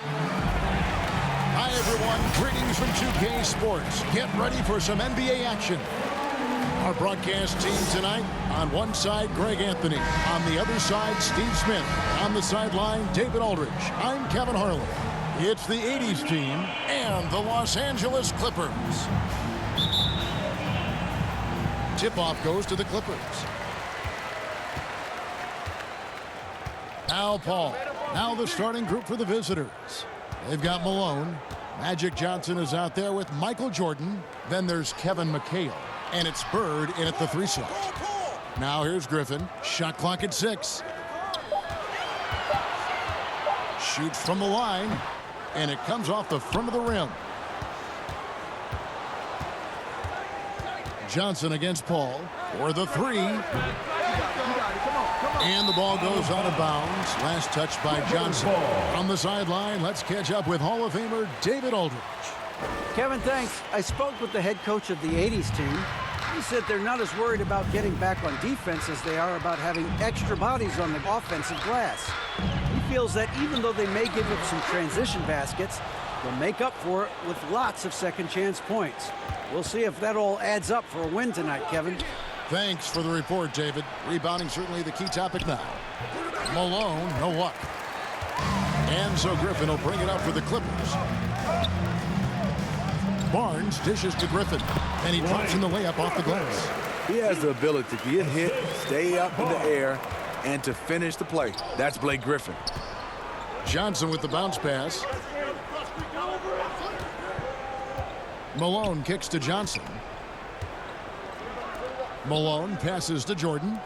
Hi, everyone. Greetings from 2K Sports. Get ready for some NBA action. Our broadcast team tonight, on one side, Greg Anthony. On the other side, Steve Smith. On the sideline, David Aldridge. I'm Kevin Harlan. It's the 80's team and the Los Angeles Clippers. Tip-off goes to the Clippers. Now Paul. Now the starting group for the visitors. They've got Malone. Magic Johnson is out there with Michael Jordan. Then there's Kevin McHale. And it's Bird in at the 3 slot. Now here's Griffin. Shot clock at 6. Shoots from the line. And it comes off the front of the rim. Johnson against Paul for the 3. And the ball goes out of bounds. Last touch by Johnson. On the sideline, let's catch up with Hall of Famer David Aldridge. Kevin, thanks. I spoke with the head coach of the 80's team. He said they're not as worried about getting back on defense as they are about having extra bodies on the offensive glass. He feels that even though they may give up some transition baskets, they'll make up for it with lots of second chance points. We'll see if that all adds up for a win tonight, Kevin. Thanks for the report, David. Rebounding certainly the key topic now. Malone, no luck. And so Griffin will bring it up for the Clippers. Barnes dishes to Griffin, and he drops in the layup off the glass. He has the ability to get hit, stay up in the air, and to finish the play. That's Blake Griffin. Johnson with the bounce pass. Malone kicks to Johnson. Malone passes to Jordan.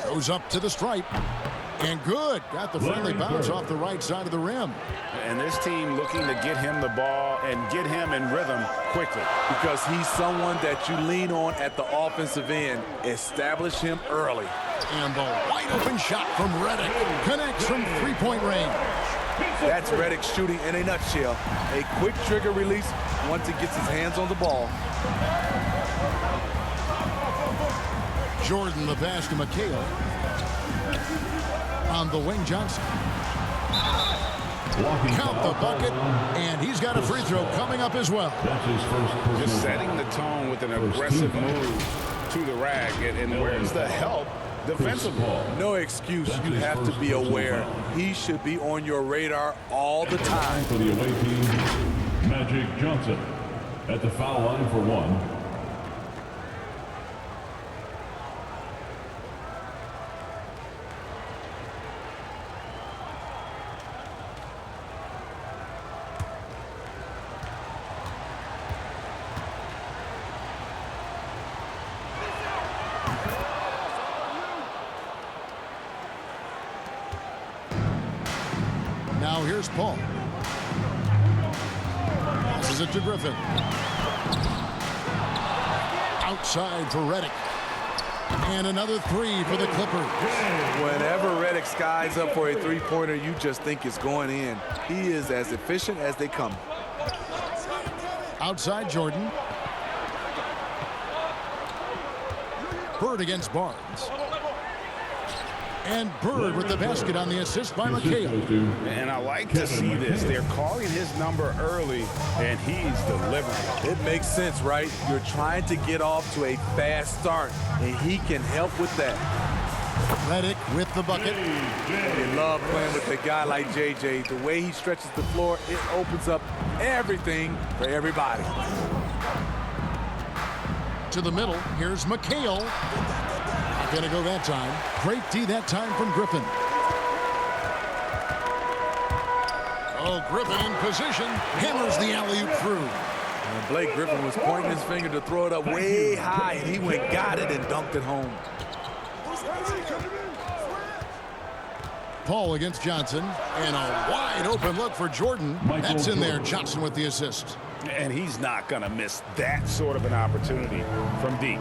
Goes up to the stripe. And good. Got the friendly bounce off the right side of the rim. And this team looking to get him the ball and get him in rhythm quickly. Because he's someone that you lean on at the offensive end. Establish him early. And the wide open shot from Redick connects from three-point range. That's Redick shooting in a nutshell. A quick trigger release once he gets his hands on the ball. Jordan the pass to McHale. On the wing, Johnson. Count the bucket, and he's got a free throw coming up as well. Just setting the tone with an aggressive move to the rack. And where's the help defensively? No excuse. You have to be aware. He should be on your radar all the time. For the away team, Magic Johnson at the foul line for 1. Now here's Paul. Passes it to Griffin. Outside for Redick. And another 3 for the Clippers. Whenever Redick skies up for a three-pointer, you just think it's going in. He is as efficient as they come. Outside Jordan. Bird against Barnes. And Bird with the basket on the assist by McHale. And I like to see this. They're calling his number early, and he's delivering. It makes sense, right? You're trying to get off to a fast start, and he can help with that. Redick with the bucket. They love playing with a guy like JJ. The way he stretches the floor, it opens up everything for everybody. To the middle, here's McHale. Not gonna go that time. Great D that time from Griffin. Oh, Griffin in position. Hammers the alley-oop through. And Blake Griffin was pointing his finger to throw it up way high, and he went, got it, and dunked it home. Paul against Johnson. And a wide open look for Jordan. That's in there. Johnson with the assist. And he's not going to miss that sort of an opportunity from deep.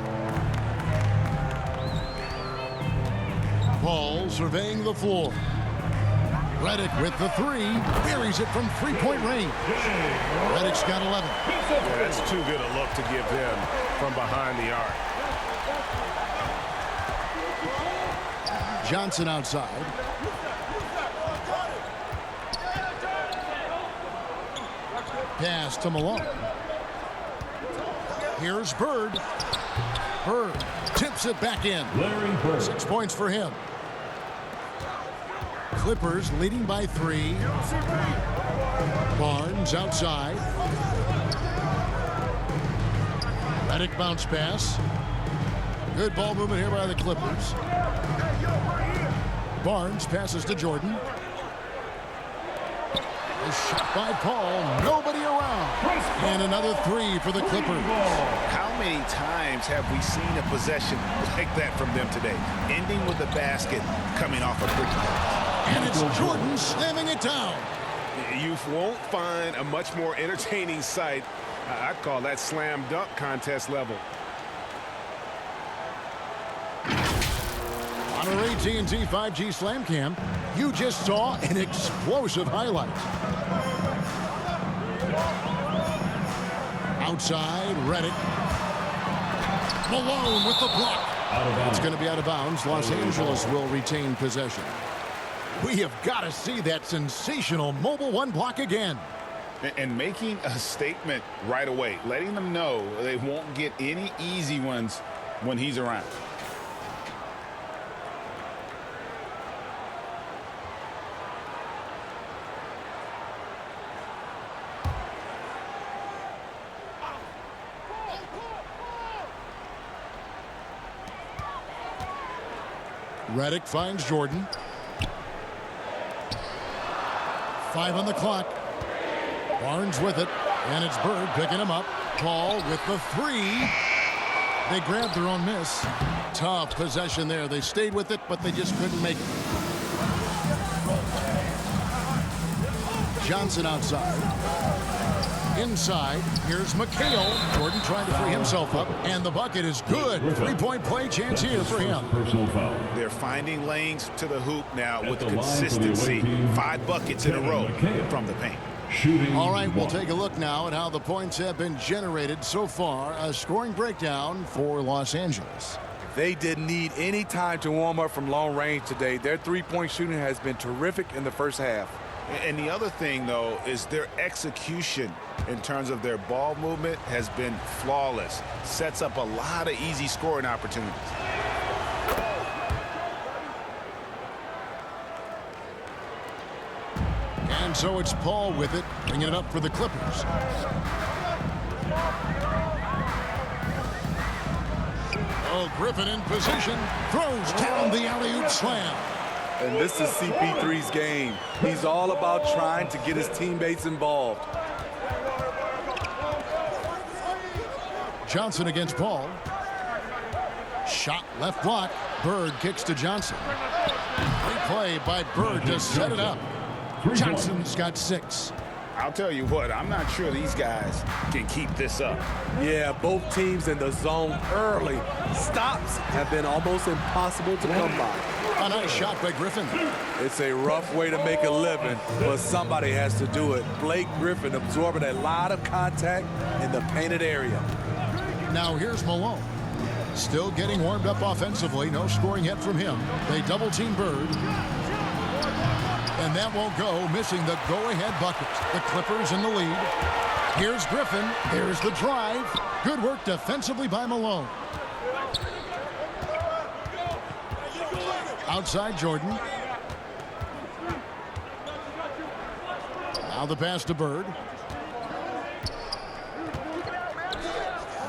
Paul surveying the floor. Redick with the 3. Buries it from three-point range. Redick's got 11. Yeah, that's too good a look to give him from behind the arc. Johnson outside. pass to Malone. Here's Bird. Bird tips it back in. Larry Bird. 6 points for him. Clippers leading by 3. Barnes outside. Redick bounce pass. Good ball movement here by the Clippers. Barnes passes to Jordan. A shot by Paul. Nobody around. And another 3 for the Clippers. How many times have we seen a possession like that from them today? Ending with the basket coming off a quick pass. And it's Jordan slamming it down. You won't find a much more entertaining sight. I'd call that slam dunk contest level. On our AT&T 5G Slam Cam, you just saw an explosive highlight. Outside, Redick. Malone with the block. It's going to be out of bounds. Los Angeles will retain possession. We have got to see that sensational Mobile One block again. And making a statement right away, letting them know they won't get any easy ones when he's around. Redick finds Jordan. 5 on the clock. Barnes with it, and it's Bird picking him up. Paul with the 3. They grabbed their own miss. Tough possession there. They stayed with it, but they just couldn't make it. Johnson outside. Inside, here's McHale. Jordan trying to free himself up, and the bucket is good. 3-point play chance here for him. Personal foul. They're finding lanes to the hoop now with consistency. 5 buckets in a row from the paint. Shooting. All right, we'll take a look now at how the points have been generated so far. A scoring breakdown for Los Angeles. They didn't need any time to warm up from long range today. Their three-point shooting has been terrific in the first half. And the other thing, though, is their execution in terms of their ball movement has been flawless. Sets up a lot of easy scoring opportunities. And so it's Paul with it, bringing it up for the Clippers. Oh, Griffin in position, throws down the alley-oop slam. And this is CP3's game. He's all about trying to get his teammates involved. Johnson against Paul. Shot left block. Bird kicks to Johnson. Great play by Bird to set it up. Johnson's got 6. I'll tell you what, I'm not sure these guys can keep this up. Yeah, both teams in the zone early. Stops have been almost impossible to come by. A nice shot by Griffin. It's a rough way to make a living, but somebody has to do it. Blake Griffin absorbing a lot of contact in the painted area. Now here's Malone. Still getting warmed up offensively. No scoring yet from him. They double-team Bird. And that won't go, missing the go-ahead bucket. The Clippers in the lead. Here's Griffin. There's the drive. Good work defensively by Malone. Outside Jordan. Now the pass to Bird.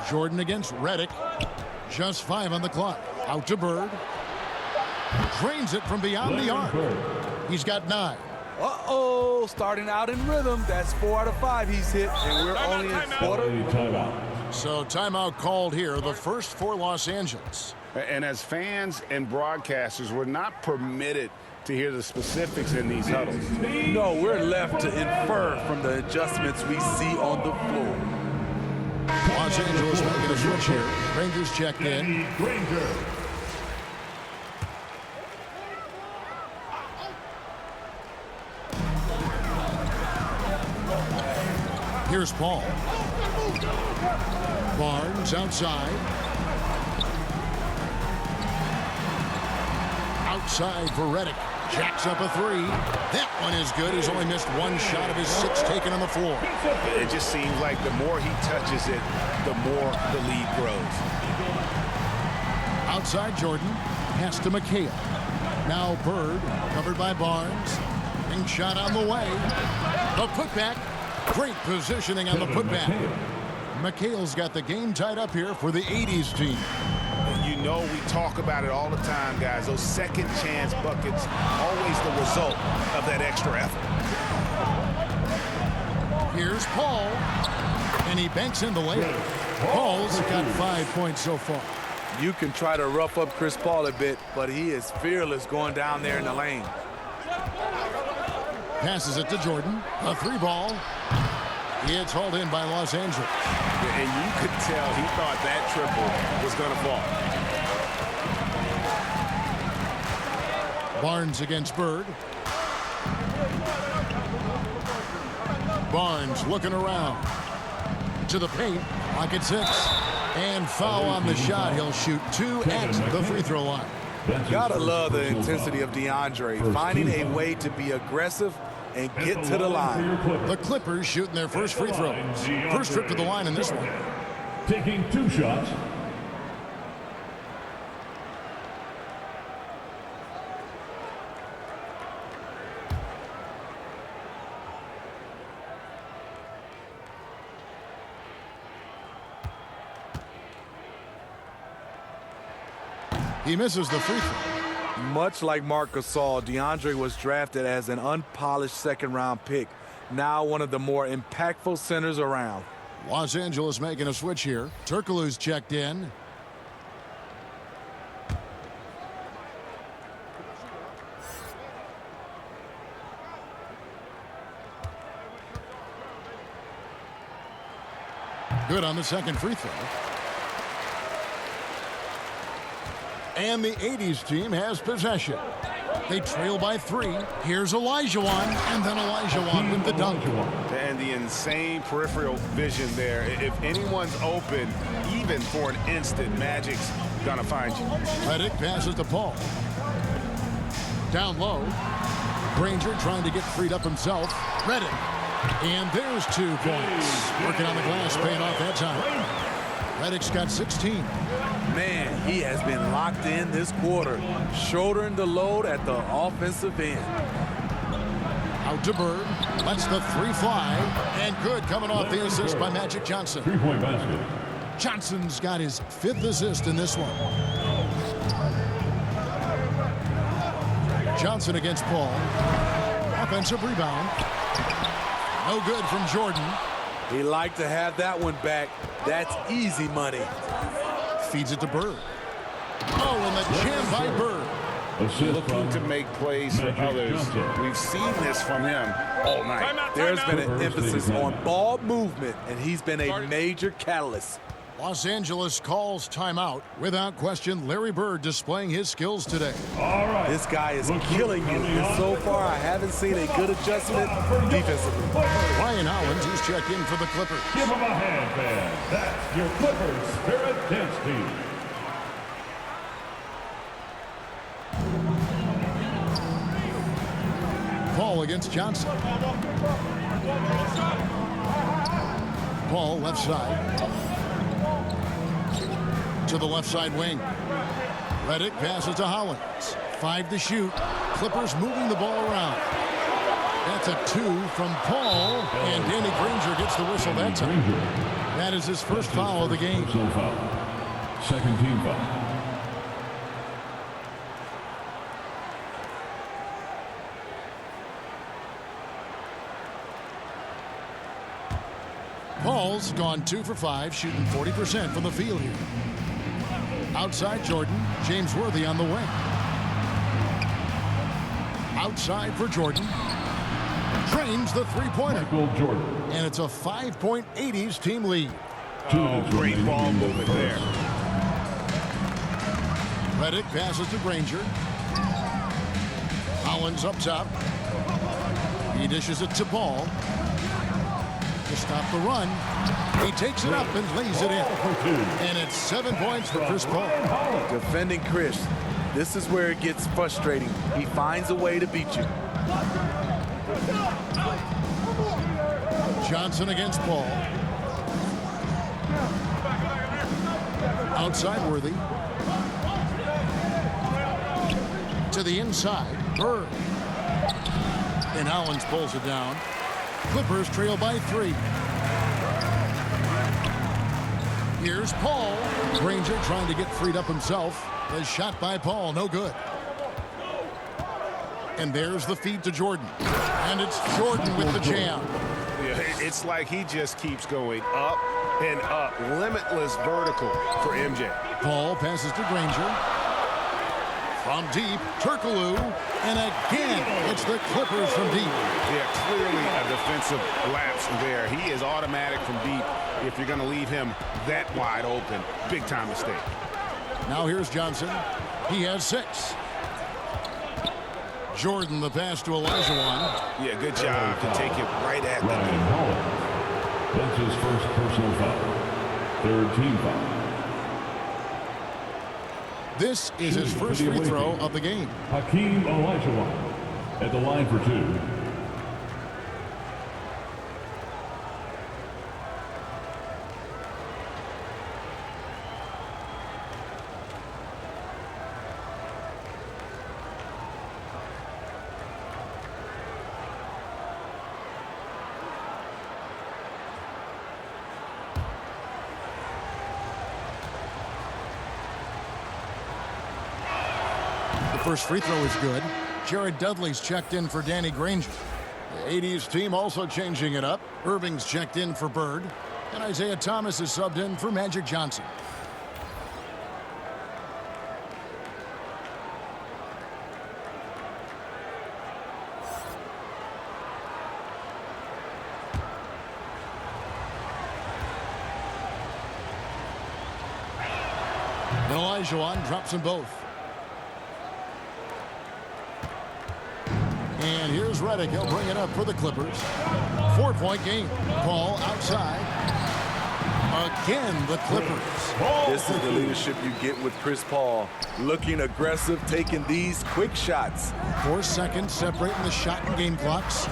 Jordan against Redick. Just 5 on the clock. Out to Bird. Drains it from beyond the arc. He's got 9. Uh-oh, starting out in rhythm. That's 4 out of 5 he's hit, and we're only in quarter. Timeout. So timeout called here, the first for Los Angeles. And as fans and broadcasters, we're not permitted to hear the specifics in these huddles. No, we're left to infer from the adjustments we see on the floor. Los Angeles making a switch here. Rangers checked in. Granger. Here's Paul. Barnes outside. Outside for Redick. Jacks up a three. That one is good. He's only missed one shot of his 6 taken on the floor. It just seems like the more he touches it, the more the lead grows. Outside Jordan. Pass to McHale. Now Bird, covered by Barnes. Ring shot on the way. The putback. Great positioning on the putback. McHale's got the game tied up here for the 80s team. You know, we talk about it all the time, guys. Those second chance buckets, always the result of that extra effort. Here's Paul. And he banks in the layup. Paul's got 5 points so far. You can try to rough up Chris Paul a bit, but he is fearless going down there in the lane. Passes it to Jordan. A 3-ball. It's hauled in by Los Angeles. And you could tell he thought that triple was going to fall. Barnes against Bird. Barnes looking around. To the paint. Pocket 6. And foul on the shot. He'll shoot 2 at the free throw line. Gotta love the intensity of DeAndre, finding a way to be aggressive and get to the line. The Clippers shooting their first free throws. First trip to the line in this one. Taking 2 shots. He misses the free throw. Much like Marc Gasol, DeAndre was drafted as an unpolished second-round pick. Now one of the more impactful centers around. Los Angeles making a switch here. Turkoglu's checked in. Good on the second free throw. And the 80s team has possession. They trail by 3. Here's Olajuwon, and then Olajuwon with the dunk. And the insane peripheral vision there. If anyone's open, even for an instant, Magic's gonna find you. Redick passes to Paul. Down low. Granger trying to get freed up himself. Redick. And there's 2 points. Working on the glass, paying off that time. Redick's got 16. Man, he has been locked in this quarter, shouldering the load at the offensive end. Out to Bird, lets the 3 fly, and good coming off the assist by Magic Johnson. 3-point basket. Johnson's got his 5th assist in this one. Johnson against Paul. Offensive rebound. No good from Jordan. He liked to have that one back. That's easy money. Feeds it to Bird. Oh, and the jam by Bird. Looking to make plays for others. We've seen this from him all night. There's been an emphasis on ball movement, and he's been a major catalyst. Los Angeles calls timeout. Without question, Larry Bird displaying his skills today. All right. This guy is killing you, and so far I haven't seen a good adjustment defensively. Ryan Hollins, who's checked in for the Clippers. Give him a hand, man. That's your Clippers Spirit Dance Team. Paul against Johnson. Paul left side. To the left side wing. Redick passes to Hollins. 5 to shoot. Clippers moving the ball around. That's a 2 from Paul. And Danny Granger gets the whistle that time. That is his first foul of the game. Second team foul. Paul's gone 2 for 5, shooting 40% from the field here. Outside Jordan, James Worthy on the wing. Outside for Jordan. Drains the 3-pointer. And it's a 5-point 80s team lead. Oh, great ball movement there. Redick passes to Granger. Hollins up top. He dishes it to Paul. To stop the run. He takes it up and lays it in. And it's 7 points for Chris Paul. Defending Chris. This is where it gets frustrating. He finds a way to beat you. Johnson against Paul. Outside Worthy. To the inside, Bird. And Hollins pulls it down. Clippers trail by 3. Here's Paul. Granger trying to get freed up himself. The shot by Paul, no good. And there's the feed to Jordan. And it's Jordan with the jam. Yeah, it's like he just keeps going up and up. Limitless vertical for MJ. Paul passes to Granger. From deep, Turkoglu. And again, it's the Clippers from deep. Yeah, clearly a defensive lapse there. He is automatic from deep if you're going to leave him that wide open. Big time mistake. Now here's Johnson. He has 6. Jordan, the pass to Olajuwon. Yeah, good job to take it right at the Ryan knee. Hollins. That's his first personal foul. 3rd team foul. This is his first free throw of the game. Hakeem Olajuwon at the line for 2. First free throw is good. Jared Dudley's checked in for Danny Granger. The 80's team also changing it up. Irving's checked in for Bird. And Isaiah Thomas is subbed in for Magic Johnson. And Olajuwon drops them both. And here's Redick. He'll bring it up for the Clippers. 4-point game. Paul outside. Again, the Clippers. This is the leadership you get with Chris Paul. Looking aggressive, taking these quick shots. 4 seconds separating the shot and game clocks.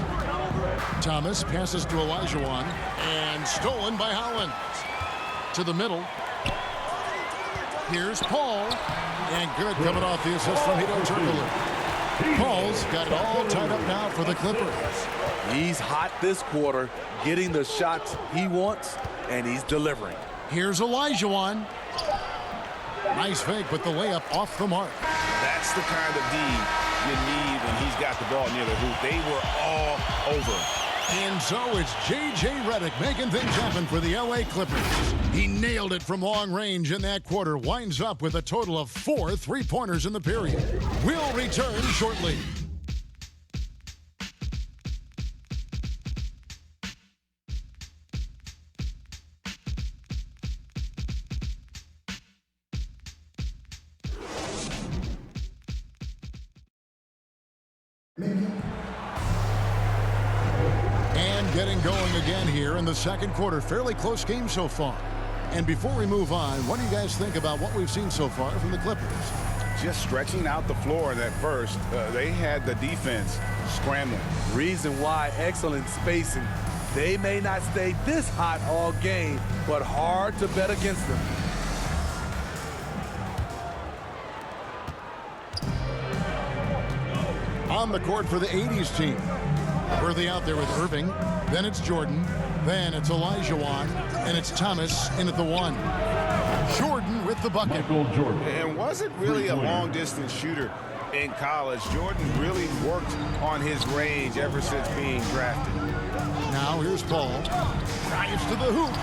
Thomas passes to Olajuwon. And stolen by Hollins. To the middle. Here's Paul. And good coming off the assist from Hedo Turkoglu. Paul's got it all tied up now for the Clippers. He's hot this quarter, getting the shots he wants, and he's delivering. Here's Olajuwon. Nice fake, but the layup off the mark. That's the kind of D you need when he's got the ball near the hoop. They were all over. And so it's J.J. Redick making things happen for the L.A. Clippers. He nailed it from long range in that quarter. Winds up with a total of 4 3-pointers in the period. We'll return shortly. Getting going again here in the second quarter. Fairly close game so far. And before we move on, what do you guys think about what we've seen so far from the Clippers? Just stretching out the floor in that first. They had the defense scrambling. Reason why, excellent spacing. They may not stay this hot all game, but hard to bet against them. On the court for the 80's team. Worthy out there with Irving. Then it's Jordan. Then it's Olajuwon. And it's Thomas in at the 1. Jordan with the bucket. Michael Jordan. And wasn't really a long-distance shooter in college. Jordan really worked on his range ever since being drafted. Now here's Paul. Drives to the hoop.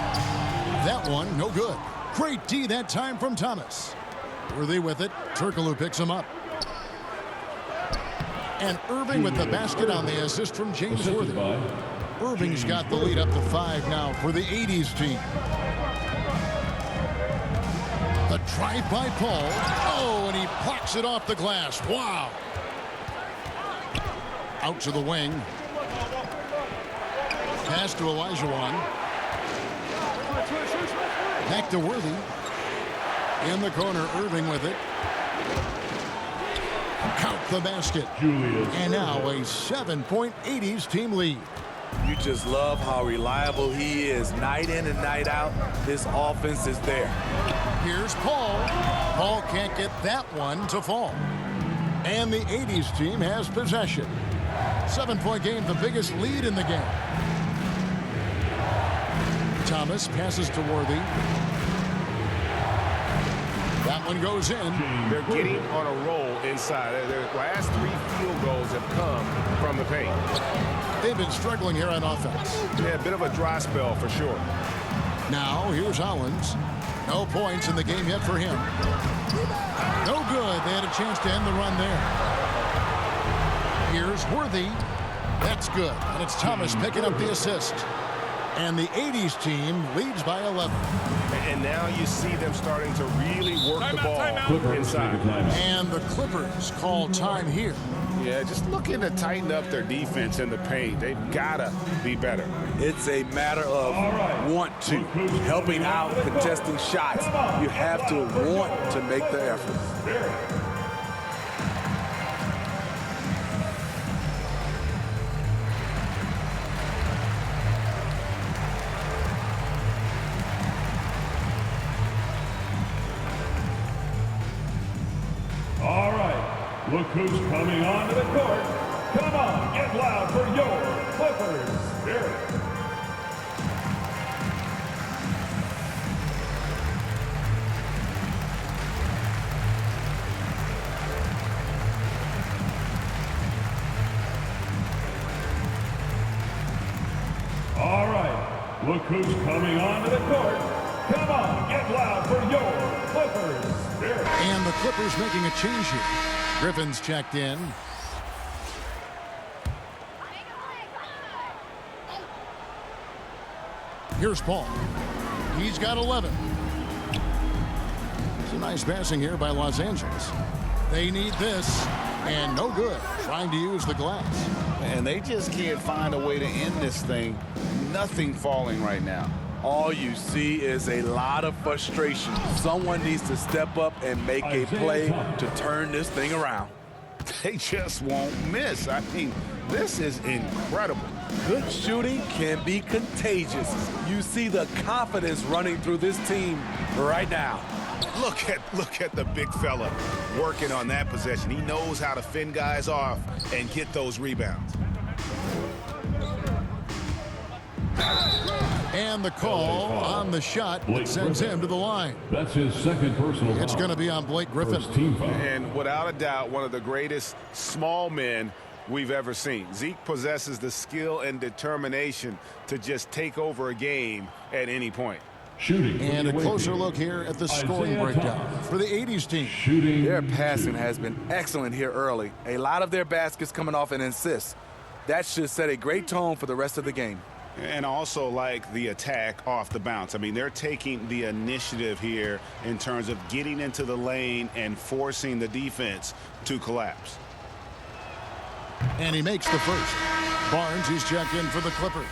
That one, no good. Great D that time from Thomas. Worthy with it. Turkoglu picks him up. And Irving with the basket on the assist from James Worthy. Irving's got the lead up to 5 now for the 80's team. The drive by Paul. Oh, and he blocks it off the glass. Wow. Out to the wing. Pass to Olajuwon. Back to Worthy. In the corner, Irving with it. Count the basket. Julius. And now a 7-point 80s team lead. You just love how reliable he is. Night in and night out, this offense is there. Here's Paul. Paul can't get that one to fall. And the 80s team has possession. 7-point game, the biggest lead in the game. Thomas passes to Worthy. That one goes in. They're getting on a roll inside. Their last 3 field goals have come from the paint. They've been struggling here on offense. Yeah, a bit of a dry spell for sure. Now, here's Hollins. No points in the game yet for him. No good. They had a chance to end the run there. Here's Worthy. That's good. And it's Thomas picking up the assist. And the 80s team leads by 11. And now you see them starting to really work the ball inside. And the Clippers call time here. Yeah, just looking to tighten up their defense in the paint. They've got to be better. It's a matter of want to. Helping out, contesting shots. You have to want to make the effort. All right, look who's coming onto the court. Come on, get loud for your Clippers Spirit. All right, look who's coming onto the court. Come on, get loud for your Clippers Spirit. And the Clippers making a change here. Griffin's checked in. Here's Paul. He's got 11. It's a nice passing here by Los Angeles. They need this, and no good. Trying to use the glass. And they just can't find a way to end this thing. Nothing falling right now. All you see is a lot of frustration. Someone needs to step up and make a play to turn this thing around. They just won't miss. I mean, this is incredible. Good shooting can be contagious. You see the confidence running through this team right now. Look at the big fella working on that possession. He knows how to fend guys off and get those rebounds. And the call on the shot that sends him to the line. That's his second personal foul. It's going to be on Blake Griffin. First team foul. And without a doubt, one of the greatest small men we've ever seen. Zeke possesses the skill and determination to just take over a game at any point. Shooting. And a closer look here at the scoring breakdown for the 80s team. Shooting. Their passing has been excellent here early. A lot of their baskets coming off an assist. That should set a great tone for the rest of the game. And also like the attack off the bounce. I mean, they're taking the initiative here in terms of getting into the lane and forcing the defense to collapse. And he makes the first. Barnes, he's checked in for the Clippers.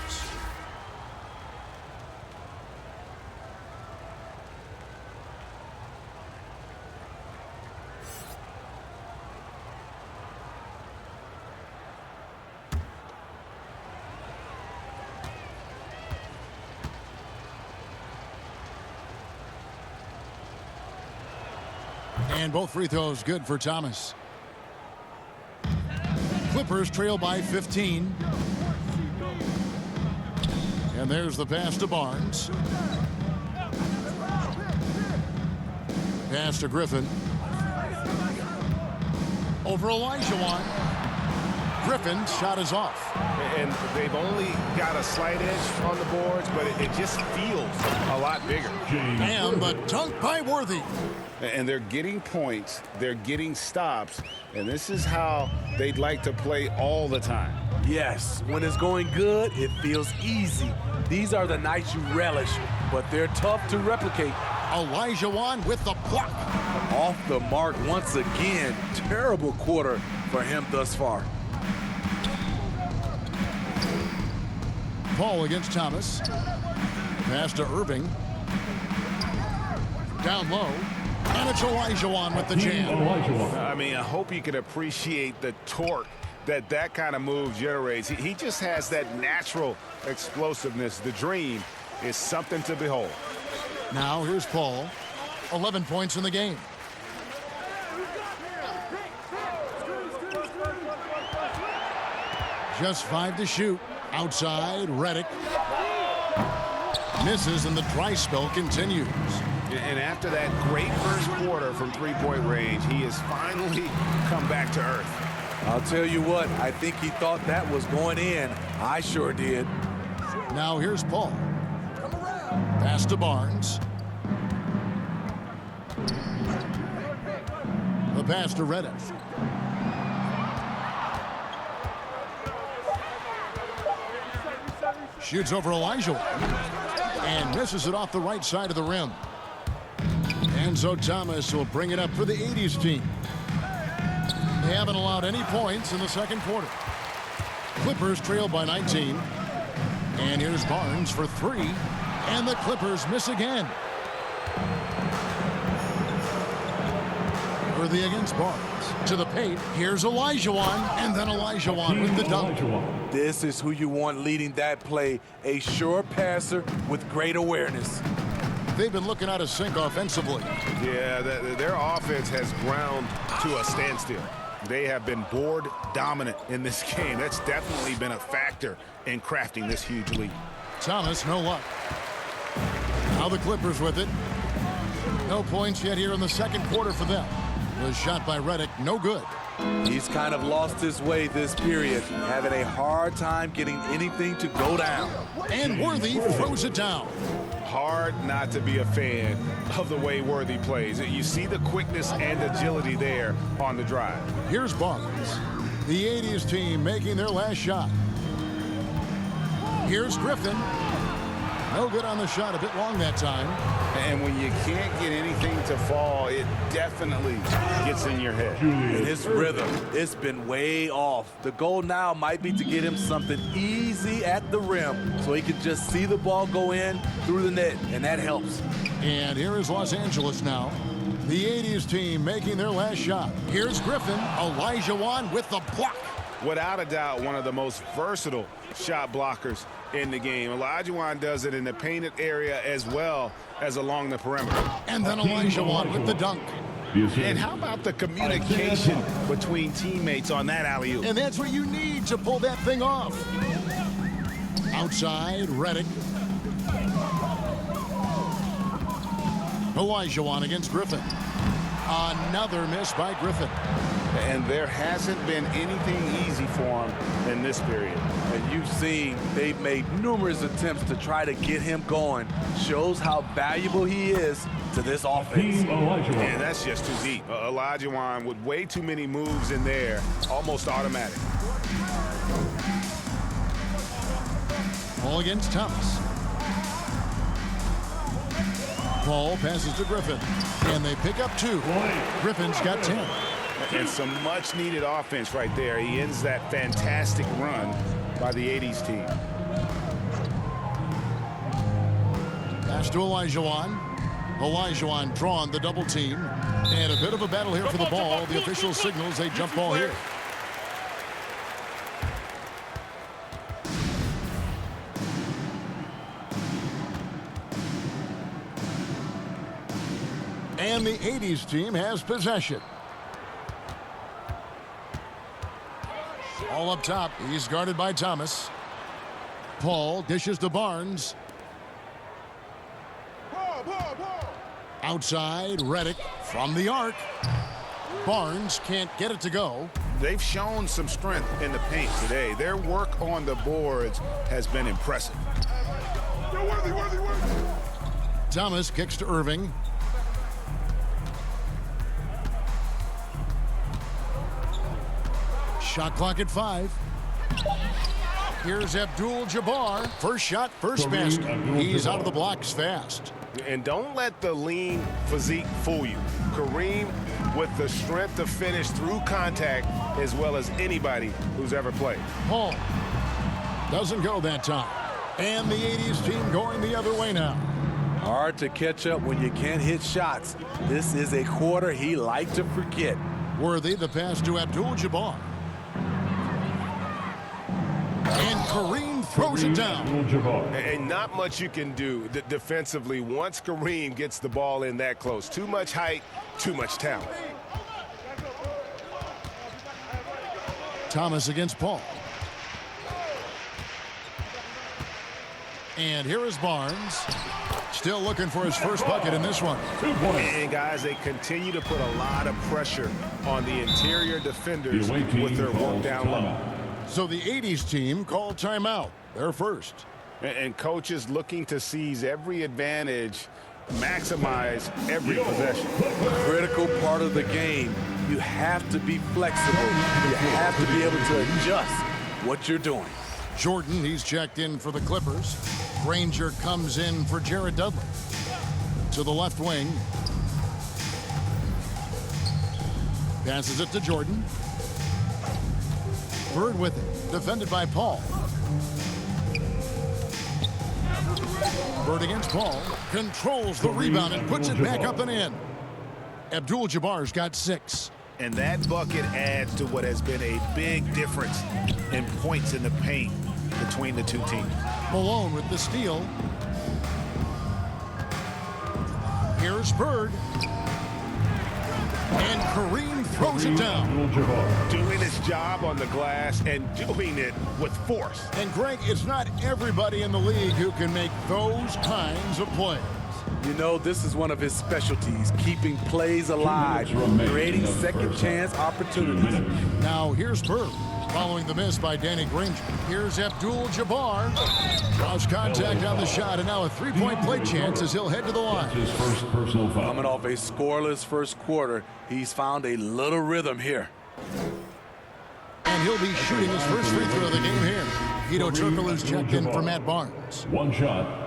And both free throws good for Thomas. Clippers trail by 15. And there's the pass to Barnes. Pass to Griffin. Over Olajuwon. Griffin's shot is off. And they've only got a slight edge on the boards, but it just feels a lot bigger. And the dunk by Worthy. And they're getting points, they're getting stops, and this is how they'd like to play all the time. Yes, when it's going good, it feels easy. These are the nights you relish, but they're tough to replicate. Olajuwon with the block. Off the mark once again. Terrible quarter for him thus far. Paul against Thomas. Pass to Irving. Down low. And it's Olajuwon with the Team jam. Olajuwon. I mean, I hope you can appreciate the torque that kind of move generates. He just has that natural explosiveness. The dream is something to behold. Now here's Paul. 11 points in the game. Just 5 to shoot. Outside, Redick. Misses, and the dry spell continues. And after that great first quarter from three-point range, he has finally come back to earth. I'll tell you what, I think he thought that was going in. I sure did. Now here's Paul. Pass to Barnes. The pass to Redick. Shoots over Olajuwon and misses it off the right side of the rim. And so Thomas will bring it up for the 80's team. They haven't allowed any points in the second quarter. Clippers trail by 19. And here's Barnes for 3. And the Clippers miss again. Worthy against Barnes. To the paint. Here's Olajuwon. And then Olajuwon with the dunk. This is who you want leading that play. A sure passer with great awareness. They've been looking out of sync offensively. Yeah, their offense has ground to a standstill. They have been board dominant in this game. That's definitely been a factor in crafting this huge lead. Thomas, no luck. Now the Clippers with it. No points yet here in the second quarter for them. Was shot by Redick, no good. He's kind of lost his way this period, having a hard time getting anything to go down. And Worthy throws it down. Hard not to be a fan of the way Worthy plays. You see the quickness and agility there on the drive. Here's Barnes. The 80's team making their last shot. Here's Griffin. No good on the shot, a bit long that time. And when you can't get anything to fall, it definitely gets in your head. And his rhythm, it's been way off. The goal now might be to get him something easy at the rim so he can just see the ball go in through the net, and that helps. And here is Los Angeles now. The 80's team making their last shot. Here's Griffin. Olajuwon with the block. Without a doubt, one of the most versatile shot blockers in the game. Olajuwon does it in the painted area as well as along the perimeter. And then Olajuwon with the dunk. And how about the communication between teammates on that alley-oop? And that's what you need to pull that thing off. Outside, Redick. Olajuwon against Griffin. Another miss by Griffin. And there hasn't been anything easy for him in this period. And you've seen they've made numerous attempts to try to get him going. Shows how valuable he is to this offense. And that's just too deep. Olajuwon with way too many moves in there, almost automatic. Ball against Thomas. Paul passes to Griffin. And they pick up 2. Griffin's got 10. And some much-needed offense right there. He ends that fantastic run by the 80's team. Pass to Olajuwon. Olajuwon drawn the double team. And a bit of a battle here for the ball. The official signals a jump ball here. And the 80's team has possession. All up top. He's guarded by Thomas. Paul dishes to Barnes. Outside, Redick from the arc. Barnes can't get it to go. They've shown some strength in the paint today. Their work on the boards has been impressive. Thomas kicks to Irving. Shot clock at 5. Here's Abdul-Jabbar. First shot, first basket. He's out of the blocks fast. And don't let the lean physique fool you. Kareem with the strength to finish through contact as well as anybody who's ever played. Paul doesn't go that time. And the 80's team going the other way now. Hard to catch up when you can't hit shots. This is a quarter he liked to forget. Worthy the pass to Abdul-Jabbar. And Kareem throws it down. And not much you can do defensively once Kareem gets the ball in that close. Too much height, too much talent. Thomas against Paul. And here is Barnes. Still looking for his first bucket in this one. And guys, they continue to put a lot of pressure on the interior defenders with their work down low. So the 80s team called timeout. They're first. And coaches looking to seize every advantage, maximize every possession. Critical part of the game. You have to be flexible. You have to be able to adjust what you're doing. Jordan, he's checked in for the Clippers. Granger comes in for Jared Dudley. To the left wing. Passes it to Jordan. Bird with it. Defended by Paul. Bird against Paul. Controls the rebound and puts it back up and in. Abdul-Jabbar's got 6. And that bucket adds to what has been a big difference in points in the paint between the two teams. Malone with the steal. Here's Bird. And Kareem throws it down. Doing his job on the glass and doing it with force. And Greg, it's not everybody in the league who can make those kinds of plays. You know, this is one of his specialties, keeping plays alive, creating second chance opportunities. Now here's Bird. Following the miss by Danny Granger. Here's Abdul-Jabbar. Draws contact on the shot, and now a three-point play chance as he'll head to the line. His first personal foul. Coming off a scoreless first quarter, he's found a little rhythm here. And he'll be shooting his first free throw of the game here. Guido Turkoglu's checked in for Matt Barnes. One shot.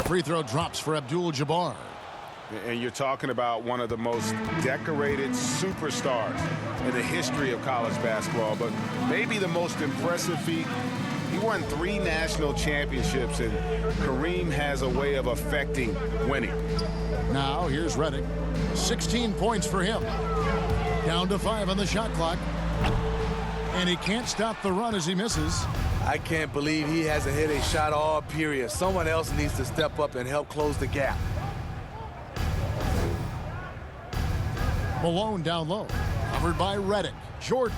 Free throw drops for Abdul-Jabbar. And you're talking about one of the most decorated superstars in the history of college basketball, but maybe the most impressive feat. He won 3 national championships, and Kareem has a way of affecting winning. Now here's Redick. 16 points for him. Down to 5 on the shot clock. And he can't stop the run as he misses. I can't believe he hasn't hit a shot all period. Someone else needs to step up and help close the gap. Malone down low. Covered by Redick. Jordan.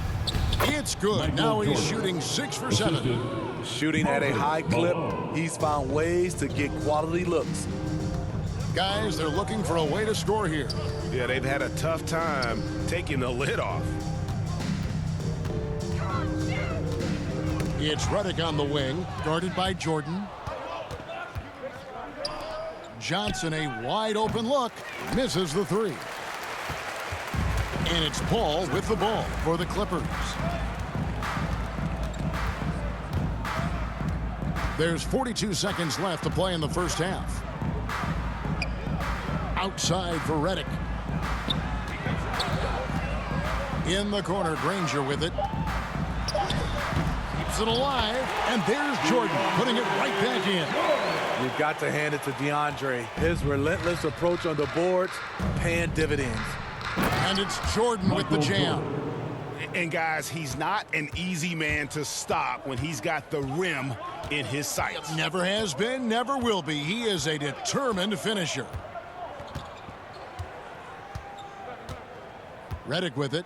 It's good. Now he's shooting 6 for 7. Shooting at a high clip, he's found ways to get quality looks. Guys, they're looking for a way to score here. Yeah, they've had a tough time taking the lid off. It's Redick on the wing, guarded by Jordan. Johnson, a wide open look, misses the 3. And it's Paul with the ball for the Clippers. There's 42 seconds left to play in the first half. Outside for Redick. In the corner, Granger with it. Keeps it alive, and there's Jordan putting it right back in. You've got to hand it to DeAndre. His relentless approach on the boards, paying dividends. And it's Jordan with the jam. And guys, he's not an easy man to stop when he's got the rim in his sights. Never has been, never will be. He is a determined finisher. Redick with it.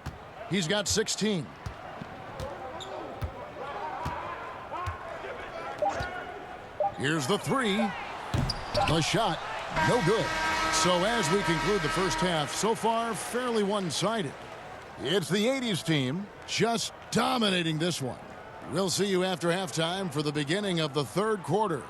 He's got 16. Here's the 3. The shot, no good. So as we conclude the first half, so far fairly one-sided. It's the 80s team just dominating this one. We'll see you after halftime for the beginning of the third quarter.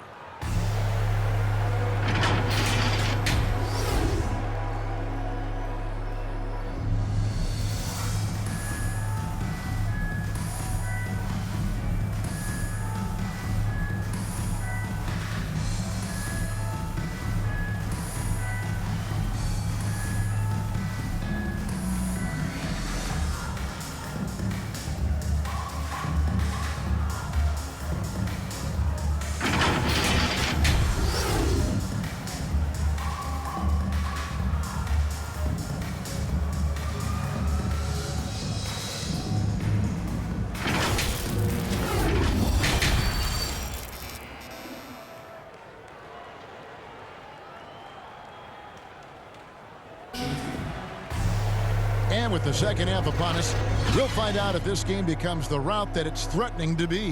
And with the second half upon us, we'll find out if this game becomes the route that it's threatening to be.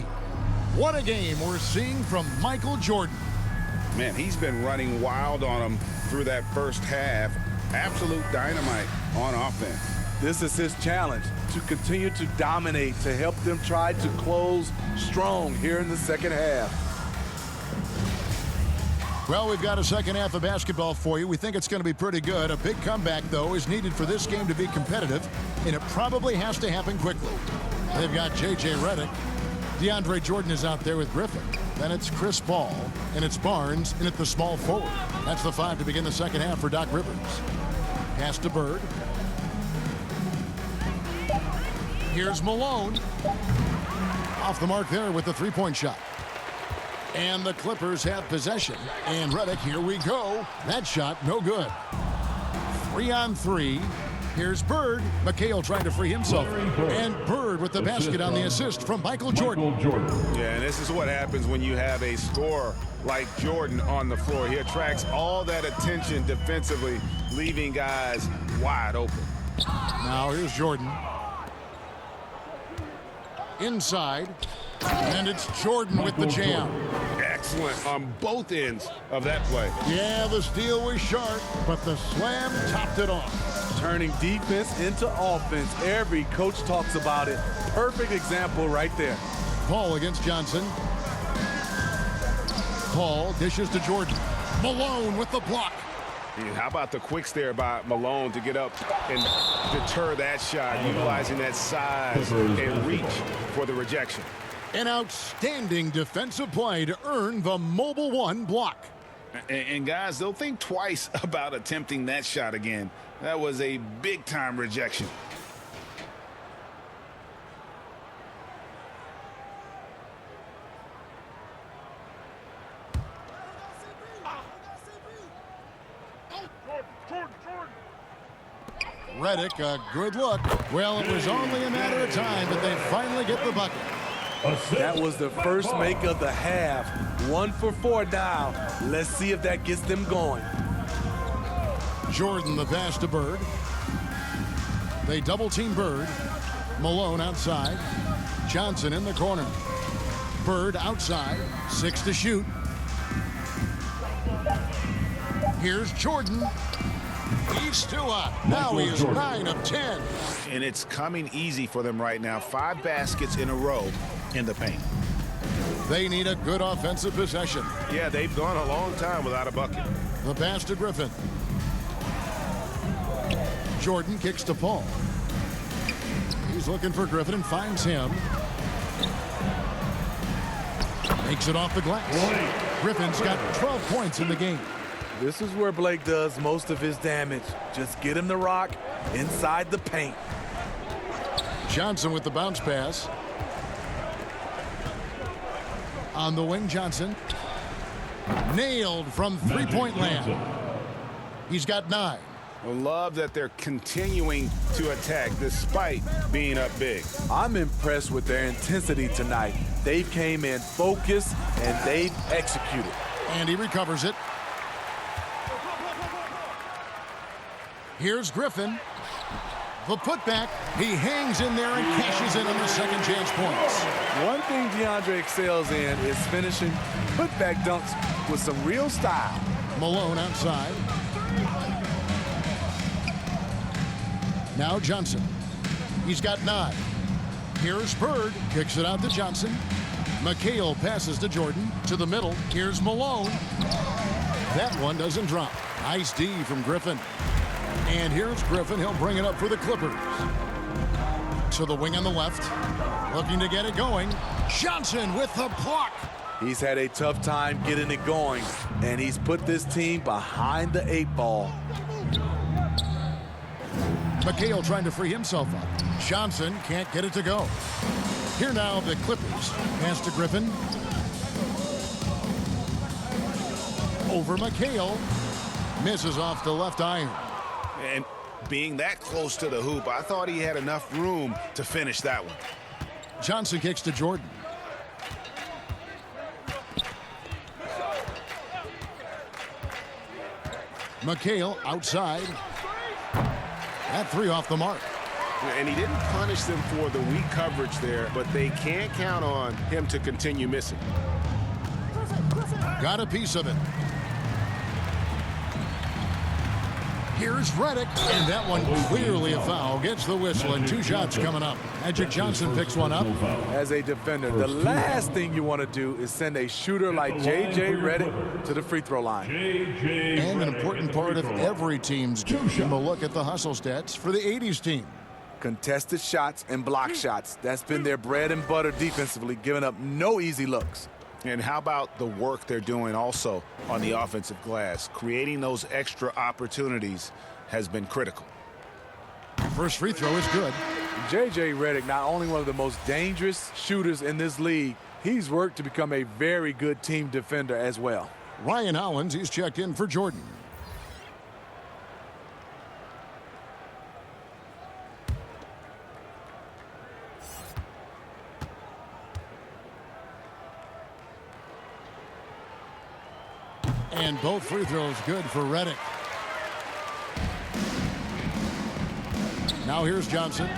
What a game we're seeing from Michael Jordan. Man, he's been running wild on them through that first half. Absolute dynamite on offense. This is his challenge, to continue to dominate, to help them try to close strong here in the second half. Well, we've got a second half of basketball for you. We think it's going to be pretty good. A big comeback, though, is needed for this game to be competitive, and it probably has to happen quickly. They've got J.J. Redick. DeAndre Jordan is out there with Griffin. Then it's Chris Paul, and it's Barnes, and it's the small forward. That's the five to begin the second half for Doc Rivers. Pass to Bird. Here's Malone. Off the mark there with the three-point shot. And the Clippers have possession. And Redick, here we go. That shot, no good. 3-on-3. Here's Bird. McHale trying to free himself. And Bird with the basket on the assist from Michael Jordan. Yeah, and this is what happens when you have a scorer like Jordan on the floor. He attracts all that attention defensively, leaving guys wide open. Now here's Jordan. Inside. And it's Jordan with the jam. Excellent on both ends of that play. Yeah, the steal was sharp, but the slam topped it off. Turning defense into offense. Every coach talks about it. Perfect example right there. Paul against Johnson. Paul dishes to Jordan. Malone with the block. And how about the quicks there by Malone to get up and deter that shot, utilizing that size and reach for the rejection. An outstanding defensive play to earn the Mobile One block. And guys, they'll think twice about attempting that shot again. That was a big-time rejection. Redick, a good look. Well, it was only a matter of time, but they finally get the bucket. That was the first make of the half. 1 for 4 now. Let's see if that gets them going. Jordan the pass to Bird. They double-team Bird. Malone outside. Johnson in the corner. Bird outside. 6 to shoot. Here's Jordan. He's still up. Now he is 9 of 10. And it's coming easy for them right now. 5 baskets in a row in the paint. They need a good offensive possession. Yeah, they've gone a long time without a bucket. The pass to Griffin. Jordan kicks to Paul. He's looking for Griffin and finds him. Makes it off the glass. Griffin's got 12 points in the game. This is where Blake does most of his damage. Just get him the rock inside the paint. Johnson with the bounce pass. On the wing, Johnson. Nailed from three-point land. He's got 9. I love that they're continuing to attack despite being up big. I'm impressed with their intensity tonight. They came in focused and they've executed. And he recovers it. Here's Griffin. The putback. He hangs in there and cashes in on the second chance points. One thing DeAndre excels in is finishing putback dunks with some real style. Malone outside. Now Johnson. He's got 9. Here's Bird. Kicks it out to Johnson. McHale passes to Jordan. To the middle. Here's Malone. That one doesn't drop. Nice D from Griffin. And here's Griffin. He'll bring it up for the Clippers. To the wing on the left. Looking to get it going. Johnson with the block. He's had a tough time getting it going, and he's put this team behind the 8 ball. McHale trying to free himself up. Johnson can't get it to go. Here now the Clippers. Pass to Griffin. Over McHale. Misses off the left iron. And being that close to the hoop, I thought he had enough room to finish that one. Johnson kicks to Jordan. McHale outside. That 3 off the mark. And he didn't punish them for the weak coverage there, but they can't count on him to continue missing. Got a piece of it. Here's Reddick, and that one clearly a foul. Gets the whistle, and 2 shots coming up. Magic Johnson picks one up. As a defender, the last thing you want to do is send a shooter like J.J. Reddick to the free throw line. And an important part of every team's game. A look at the hustle stats for the 80s team. Contested shots and block shots. That's been their bread and butter defensively, giving up no easy looks. And how about the work they're doing also on the offensive glass? Creating those extra opportunities has been critical. First free throw is good. J.J. Reddick, not only one of the most dangerous shooters in this league, he's worked to become a very good team defender as well. Ryan Hollins, he's checked in for Jordan. And both free throws good for Reddick. Now here's Johnson.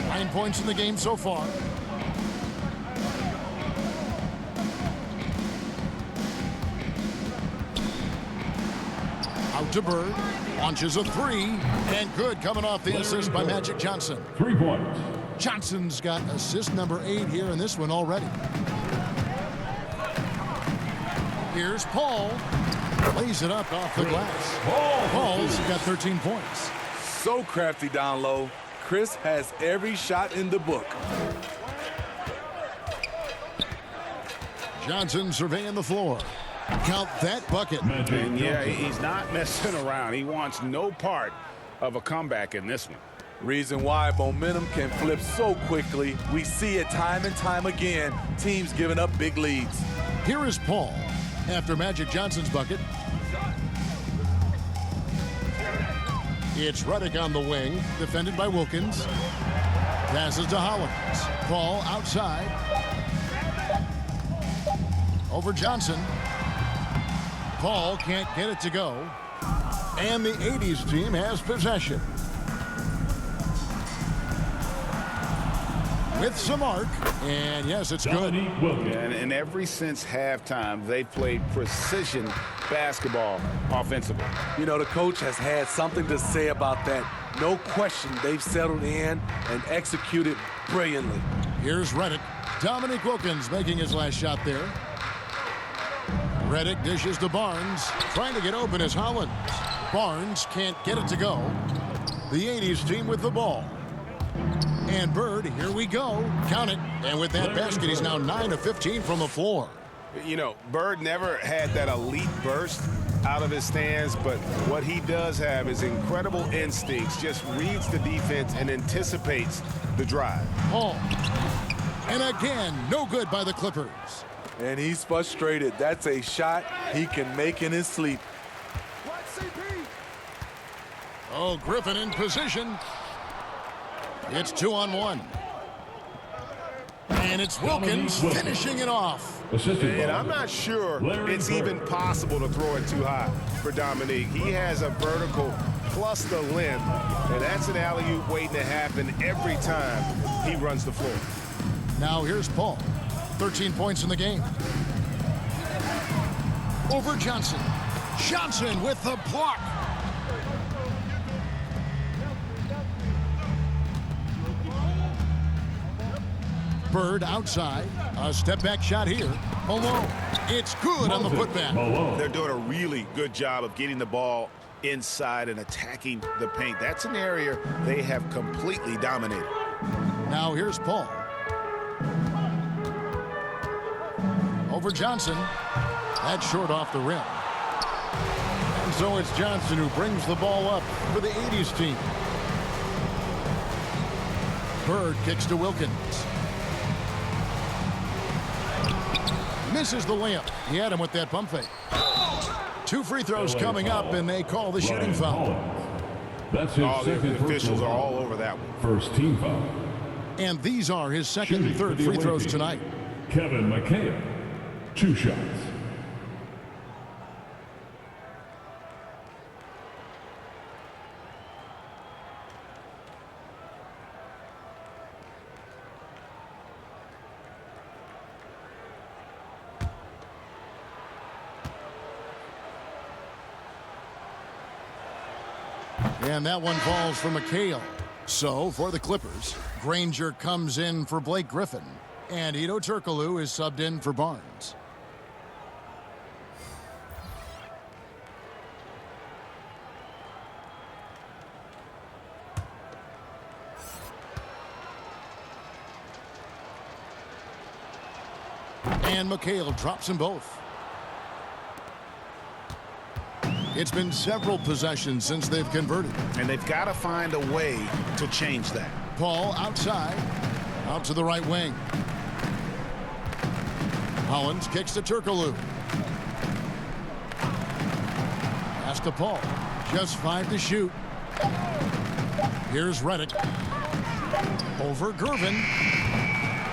9 points in the game so far. Out to Bird. Launches a 3. And good, coming off the assist by Magic Johnson. 3 points. Johnson's got assist number 8 here in this one already. Here's Paul. Lays it up off the glass. Paul's got 13 points. So crafty down low. Chris has every shot in the book. Johnson surveying the floor. Count that bucket. And yeah, he's not messing around. He wants no part of a comeback in this one. Reason why momentum can flip so quickly. We see it time and time again. Teams giving up big leads. Here is Paul. After Magic Johnson's bucket, it's Reddick on the wing, defended by Wilkins. Passes to Hollins. Paul outside. Over Johnson. Paul can't get it to go. And the 80s team has possession. With some arc, and yes, it's good. And ever since halftime, they played precision basketball offensively. You know, the coach has had something to say about that. No question, they've settled in and executed brilliantly. Here's Reddick. Dominique Wilkins making his last shot there. Reddick dishes to Barnes. Trying to get open is Hollins. Barnes can't get it to go. The 80s team with the ball. And Bird, here we go. Count it. And with that basket, he's now 9 of 15 from the floor. You know, Bird never had that elite burst out of his stance, but what he does have is incredible instincts, just reads the defense and anticipates the drive. Paul. And again, no good by the Clippers. And he's frustrated. That's a shot he can make in his sleep. Oh, Griffin in position. It's 2-on-1. And it's Wilkins finishing it off. And I'm not sure it's even possible to throw it too high for Dominique. He has a vertical plus the length, and that's an alley-oop waiting to happen every time he runs the floor. Now here's Paul. 13 points in the game. Over Johnson. Johnson with the block. Bird outside. A step-back shot here. Malone. It's good on the putback. They're doing a really good job of getting the ball inside and attacking the paint. That's an area they have completely dominated. Now here's Paul. Over Johnson. That's short off the rim. And so it's Johnson who brings the ball up for the 80s team. Bird kicks to Wilkins. Misses the layup. He had him with that pump fake. 2 free throws coming up, and they call the shooting foul. That's his The second officials are all over that one. First team foul. And these are his second and third free throws tonight. Kevin McHale, 2 shots. And that one falls for McHale. So, for the Clippers, Granger comes in for Blake Griffin. And Ito Turkoglu is subbed in for Barnes. And McHale drops them both. It's been several possessions since they've converted. And they've got to find a way to change that. Paul outside, out to the right wing. Hollins kicks to Turkoglu. Pass to Paul. Just 5 to shoot. Here's Redick. Over Gervin.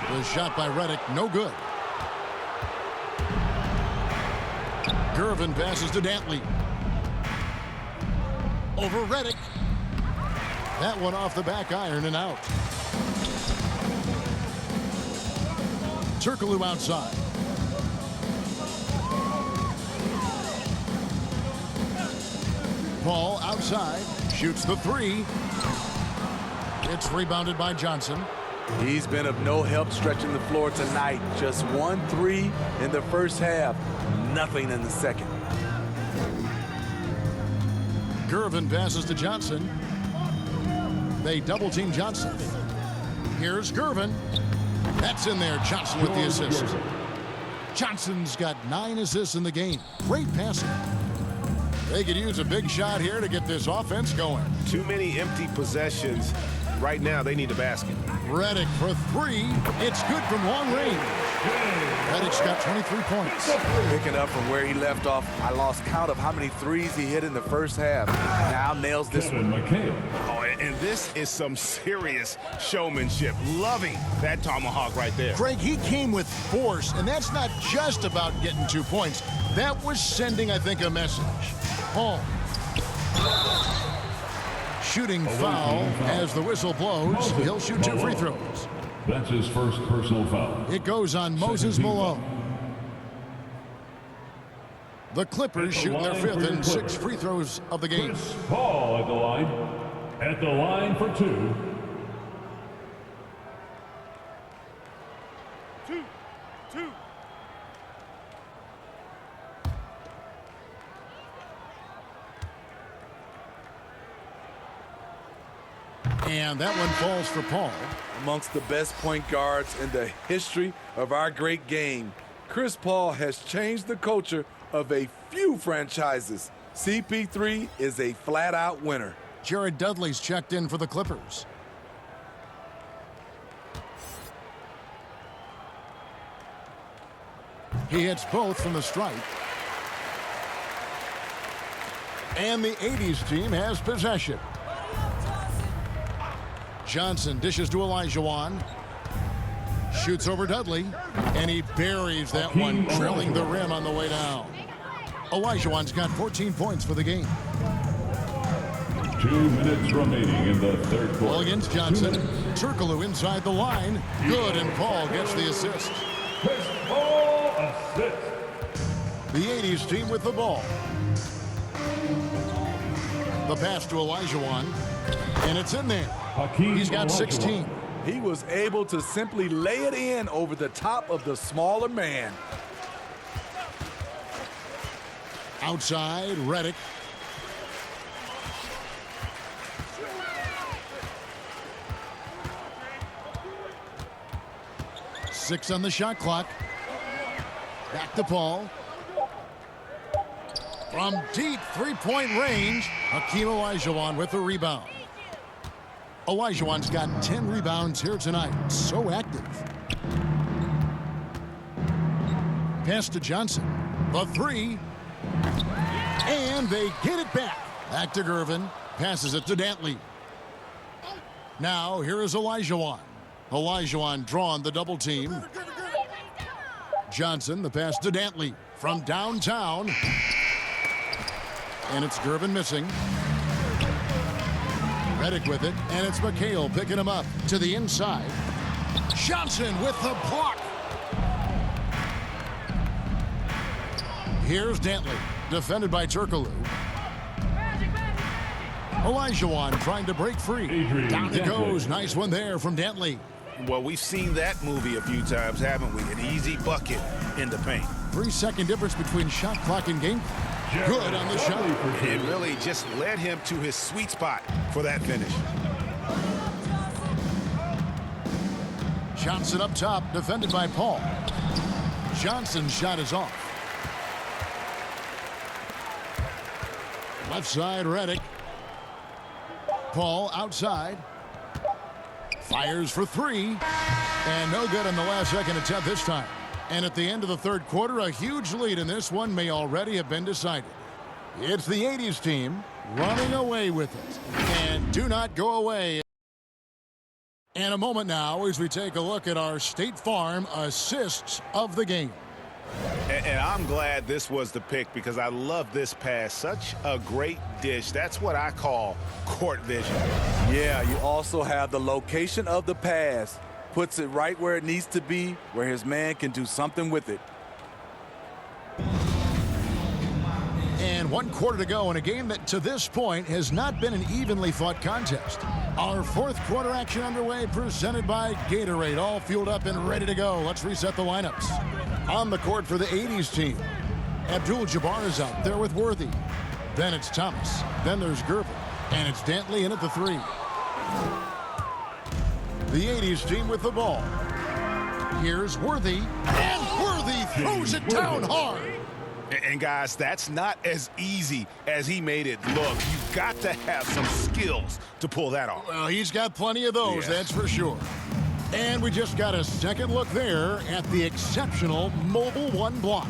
The shot by Redick, no good. Gervin passes to Dantley. Over Redick. That one off the back iron and out. Turkoglu outside. Paul outside. Shoots the 3. It's rebounded by Johnson. He's been of no help stretching the floor tonight. Just 1 3 in the first half. Nothing in the second. Gervin passes to Johnson. They double team Johnson. Here's Gervin. That's in there. Johnson with the assist. Johnson's got 9 assists in the game. Great passing. They could use a big shot here to get this offense going. Too many empty possessions. Right now, they need a basket. Redick for 3. It's good from long range. Redick's got 23 points. Picking up from where he left off, I lost count of how many threes he hit in the first half. Now nails this one. McHale. Oh, and this is some serious showmanship. Loving that tomahawk right there. Craig, he came with force, and that's not just about getting 2 points. That was sending, I think, a message. Paul. Shooting foul as the whistle blows. He'll shoot 2 free throws. That's his first personal foul. It goes on Moses Malone. The Clippers shooting their 5th and 6th free throws of the game. Chris Paul at the line. At the line for 2. And that one falls for Paul. Amongst the best point guards in the history of our great game, Chris Paul has changed the culture of a few franchises. CP3 is a flat-out winner. Jared Dudley's checked in for the Clippers. He hits both from the stripe. And the 80's team has possession. Johnson dishes to Olajuwon. Shoots over Dudley. And he buries that one, trailing the rim on the way down. Olajuwon's got 14 points for the game. 2 minutes remaining in the third quarter. Ball against Johnson. Turkoglu inside the line. Good, and Paul gets the assist. Chris Paul assist. The 80's team with the ball. The pass to Olajuwon. And it's in there. He's got 16. He was able to simply lay it in over the top of the smaller man. Outside, Redick. Six on the shot clock. Back to Paul. From deep three-point range, Hakeem Olajuwon with the rebound. Olajuwon's got 10 rebounds here tonight. So active. Pass to Johnson. The 3. And they get it back. Back to Gervin. Passes it to Dantley. Now, here is Olajuwon. Olajuwon drawn the double team. Johnson, the pass to Dantley. From downtown. And it's Gervin missing. Redick with it, and it's McHale picking him up to the inside. Johnson with the block. Here's Dantley, defended by Turkoglu. Olajuwon trying to break free. Down he goes. Nice one there from Dantley. Well, we've seen that movie a few times, haven't we? An easy bucket in the paint. 3-second difference between shot clock and game clock. Good on the shot. It really just led him to his sweet spot for that finish. Johnson up top, defended by Paul. Johnson's shot is off. Left side, Redick. Paul outside. Fires for three. And no good on the last second attempt this time. And at the end of the third quarter, a huge lead in this one may already have been decided. It's the 80s team running away with it. And do not go away. In a moment now as we take a look at our State Farm assists of the game. And I'm glad this was the pick because I love this pass. Such a great dish. That's what I call court vision. Yeah, you also have the location of the pass. Puts it right where it needs to be, where his man can do something with it. And 1 quarter to go in a game that to this point has not been an evenly fought contest. Our fourth quarter action underway, presented by Gatorade, all fueled up and ready to go. Let's reset the lineups. On the court for the 80s team, Abdul-Jabbar is out there with Worthy. Then it's Thomas. Then there's Gervin. And it's Dantley in at the 3. The 80s team with the ball. Here's Worthy. And Worthy throws it down hard. And guys, that's not as easy as he made it look. You've got to have some skills to pull that off. Well, he's got plenty of those, that's for sure. And we just got a second look there at the exceptional mobile 1 block.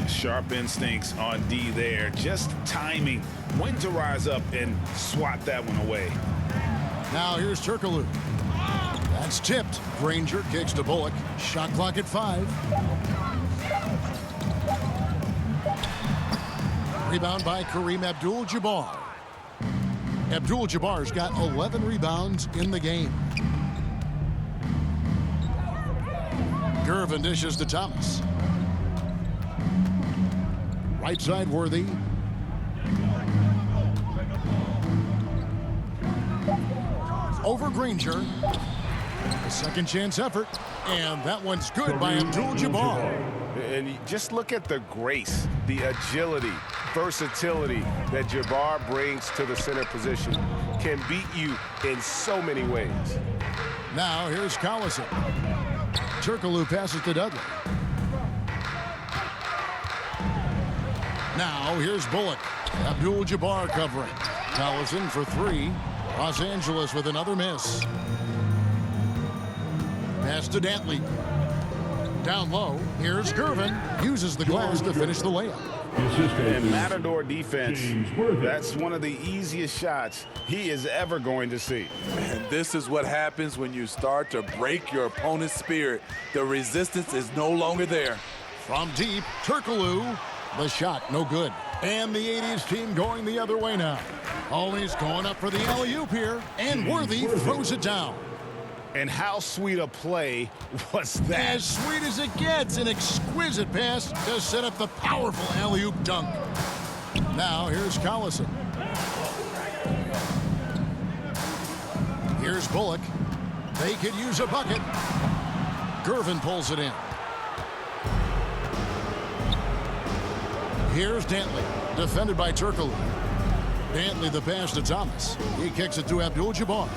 Sharp instincts on D there. Just timing when to rise up and swat that one away. Now here's Turkoglu. That's tipped. Granger kicks to Bullock. Shot clock at 5. Rebound by Kareem Abdul-Jabbar. Abdul-Jabbar's got 11 rebounds in the game. Gervin dishes to Thomas. Right side, Worthy. Over Granger. A second chance effort. And that one's good by Abdul-Jabbar. And you just look at the grace, the agility, versatility that Jabbar brings to the center position. Can beat you in so many ways. Now here's Collison. Turkoglu passes to Dudley. Now here's Bullock. Abdul-Jabbar covering. Collison for 3. Los Angeles with another miss. Pass to Dantley. Down low. Here's Gervin. Uses the glass to finish the layup. And Matador defense, that's one of the easiest shots he is ever going to see. And this is what happens when you start to break your opponent's spirit. The resistance is no longer there. From deep, Turkoglu. The shot, no good. And the 80s team going the other way now. Always going up for the alley-oop here. And Worthy throws it down. And how sweet a play was that? As sweet as it gets, an exquisite pass to set up the powerful alley-oop dunk. Now here's Collison. Here's Bullock. They could use a bucket. Gervin pulls it in. Here's Dantley, defended by Turkoglu. Dantley the pass to Thomas. He kicks it to Abdul-Jabbar.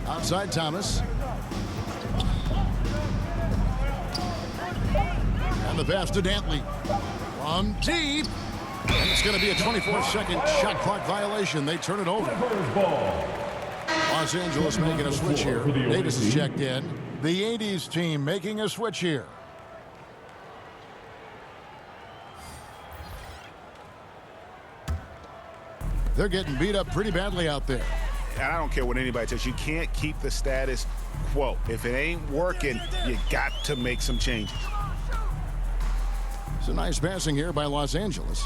Outside Thomas. And the pass to Dantley. From deep. And it's going to be a 24-second shot clock violation. They turn it over. Los Angeles making a switch here. Davis is checked in. The 80s team making a switch here. They're getting beat up pretty badly out there. And I don't care what anybody says, you can't keep the status quo. If it ain't working, you got to make some changes. It's a nice passing here by Los Angeles.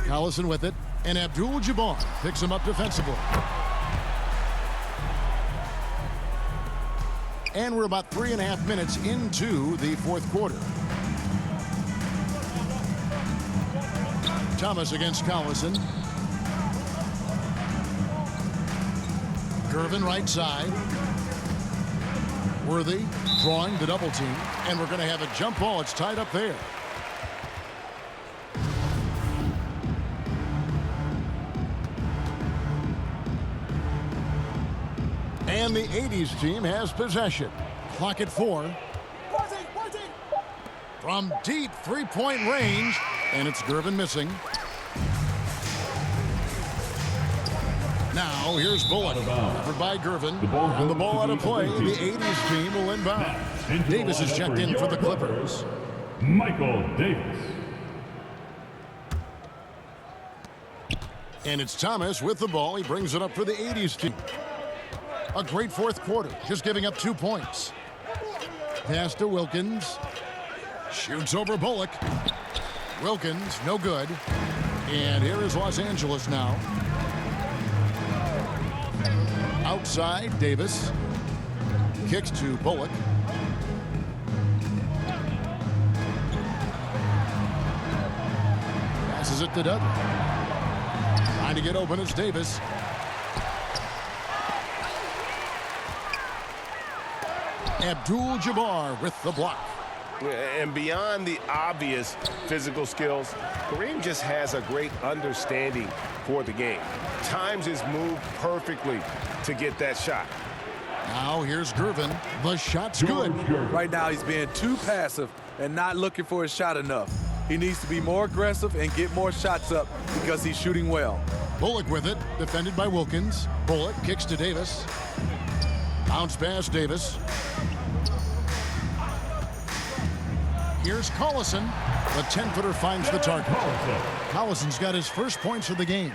Collison with it, and Abdul-Jabbar picks him up defensively. And we're about 3.5 minutes into the fourth quarter. Thomas against Collison. Gervin right side. Worthy drawing the double team. And we're going to have a jump ball. It's tied up there. And the 80's team has possession. Clock at 4. From deep three-point range. And it's Gervin missing. Now here's Bullock. Covered by Gervin. And the ball out of play. The 80's team will inbound. Davis is checked in for the Clippers. Michael Davis. And it's Thomas with the ball. He brings it up for the 80's team. A great fourth quarter, just giving up 2 points. Pass to Wilkins. Shoots over Bullock. Wilkins, no good. And here is Los Angeles now. Outside, Davis. Kicks to Bullock. Passes it to Dudley. Trying to get open is Davis. Abdul-Jabbar with the block. And beyond the obvious physical skills, Kareem just has a great understanding for the game. Times his move perfectly to get that shot. Now here's Gervin. The shot's good. Right now he's being too passive and not looking for his shot enough. He needs to be more aggressive and get more shots up because he's shooting well. Bullock with it, defended by Wilkins. Bullock kicks to Davis. Bounce pass, Davis. Here's Collison. The 10-footer finds the target. Collison's got his first points of the game.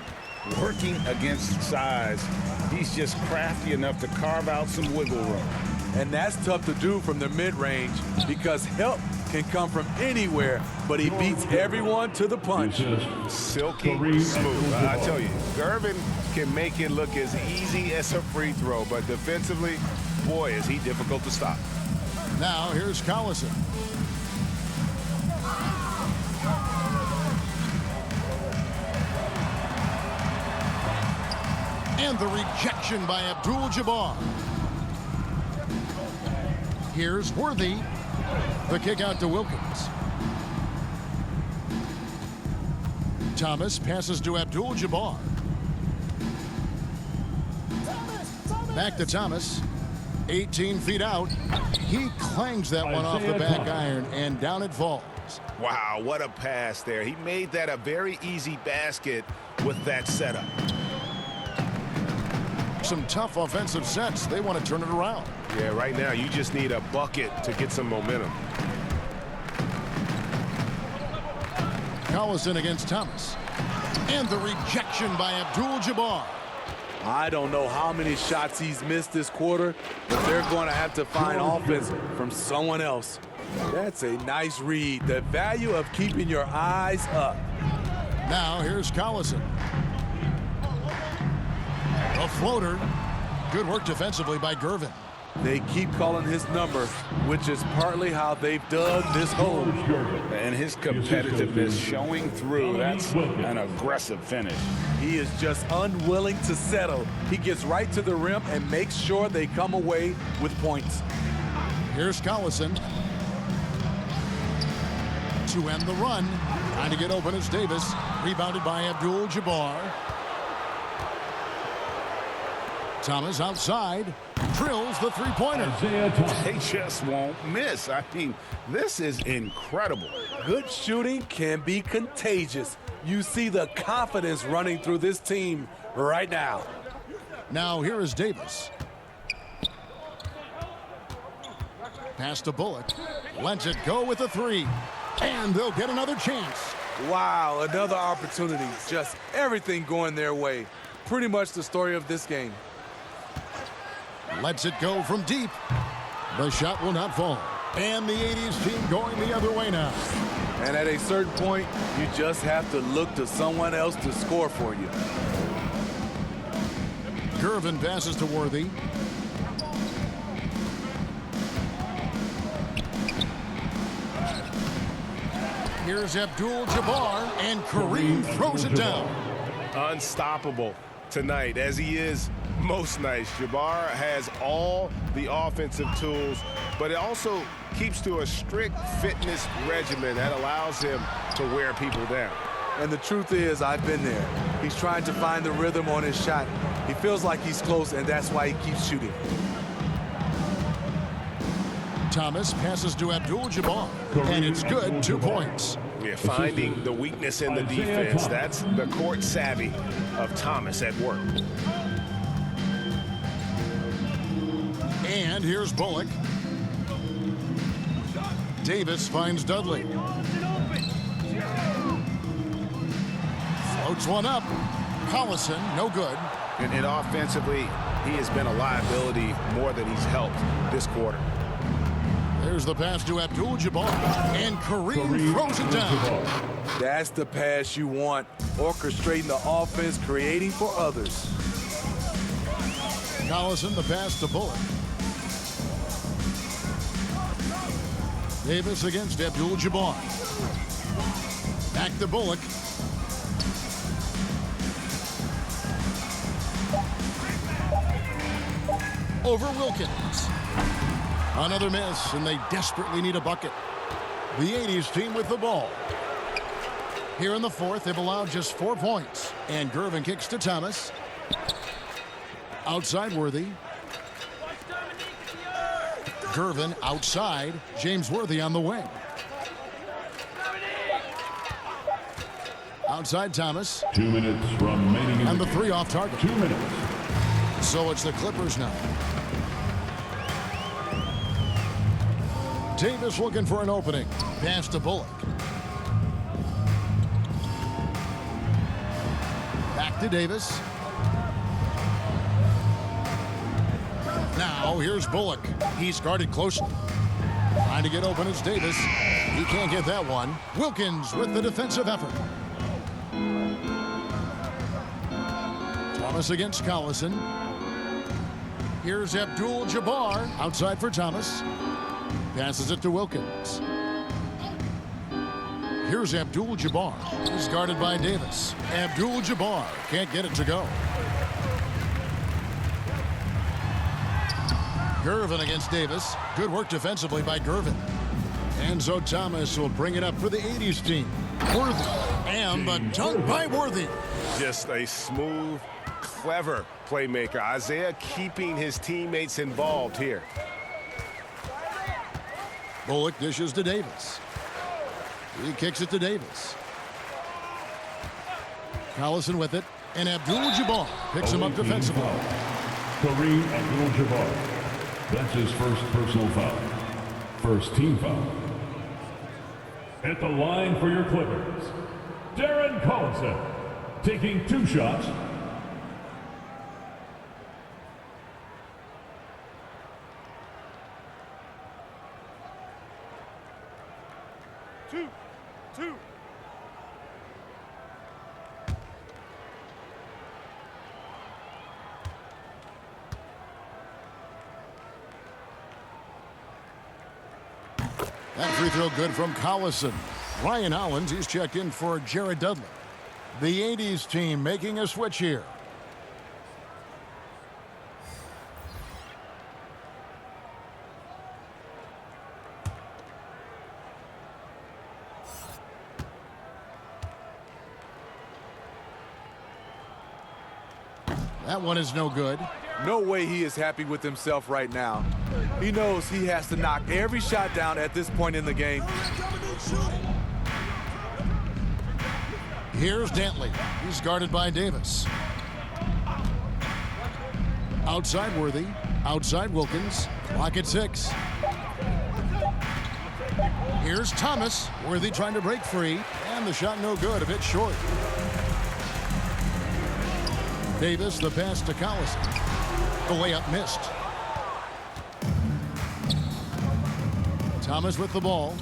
Working against size, he's just crafty enough to carve out some wiggle room. And that's tough to do from the mid-range because help can come from anywhere, but he beats everyone to the punch. Silky smooth. I tell you, Gervin can make it look as easy as a free throw, but defensively, boy, is he difficult to stop. Now here's Collison. And the rejection by Abdul-Jabbar. Here's Worthy. The kick out to Wilkins. Thomas passes to Abdul-Jabbar. Back to Thomas. 18 feet out. He clangs that one off the back iron, and down it falls. Wow, what a pass there. He made that a very easy basket with that setup. Some tough offensive sets. They want to turn it around. Yeah, right now you just need a bucket to get some momentum. Collison against Thomas. And the rejection by Abdul-Jabbar. I don't know how many shots he's missed this quarter, but they're going to have to find offense from someone else. That's a nice read. The value of keeping your eyes up. Now here's Collison. A floater. Good work defensively by Gervin. They keep calling his number, which is partly how they've dug this hole. And his competitiveness showing through. That's an aggressive finish. He is just unwilling to settle. He gets right to the rim and makes sure they come away with points. Here's Collison. To end the run. Trying to get open is Davis. Rebounded by Abdul-Jabbar. Thomas outside. Drills the three-pointer. They just won't miss. I mean, this is incredible. Good shooting can be contagious. You see the confidence running through this team right now. Now here is Davis. Pass to Bullock. Lets it go with a three. And they'll get another chance. Wow, another opportunity. Just everything going their way. Pretty much the story of this game. Lets it go from deep. The shot will not fall. And the 80's team going the other way now. And at a certain point, you just have to look to someone else to score for you. Gervin passes to Worthy. Here's Abdul-Jabbar, and Kareem throws it down. Unstoppable tonight, as he is most nights. Jabbar has all the offensive tools, but it also keeps to a strict fitness regimen that allows him to wear people down. And the truth is, I've been there. He's trying to find the rhythm on his shot. He feels like he's close, and that's why he keeps shooting. Thomas passes to Abdul-Jabbar, and it's good, 2 points. Yeah, finding the weakness in the defense. That's the court savvy of Thomas at work. And here's Bullock. Davis finds Dudley. Floats one up. Collison, no good. And offensively, he has been a liability more than he's helped this quarter. There's the pass to Abdul-Jabbar, and Kareem throws it down. That's the pass you want. Orchestrating the offense, creating for others. Collison, the pass to Bullock. Davis against Abdul-Jabbar. Back to Bullock. Over Wilkins. Another miss, and they desperately need a bucket. The 80s team with the ball. Here in the fourth, they've allowed just 4 points. And Gervin kicks to Thomas. Outside Worthy. Gervin outside. James Worthy on the wing. Outside Thomas. 2 minutes remaining in And the three off target. 2 minutes. So it's the Clippers now. Davis looking for an opening. Pass to Bullock. Back to Davis. Now here's Bullock. He's guarded closely. Trying to get open is Davis. He can't get that one. Wilkins with the defensive effort. Thomas against Collison. Here's Abdul-Jabbar outside for Thomas. Passes it to Wilkins. Here's Abdul-Jabbar. He's guarded by Davis. Abdul-Jabbar can't get it to go. Gervin against Davis. Good work defensively by Gervin. And so Thomas will bring it up for the 80s team. Worthy. And the dunk by Worthy. Just a smooth, clever playmaker. Isaiah keeping his teammates involved here. Bullock dishes to Davis. He kicks it to Davis. Collison with it. And Abdul-Jabbar picks him up defensively. Kareem Abdul-Jabbar. That's his first personal foul. First team foul. At the line for your Clippers, Darren Collison, taking 2 shots. Two. That free throw good from Collison. Ryan Hollins, he's checked in for Jared Dudley. The 80s team making a switch here. That one is no good. No way he is happy with himself right now. He knows he has to knock every shot down at this point in the game. Here's Dantley. He's guarded by Davis. Outside Worthy. Outside Wilkins. Clock at 6. Here's Thomas. Worthy trying to break free. And the shot no good. A bit short. Davis, the pass to Collison. The layup missed. Thomas with the ball.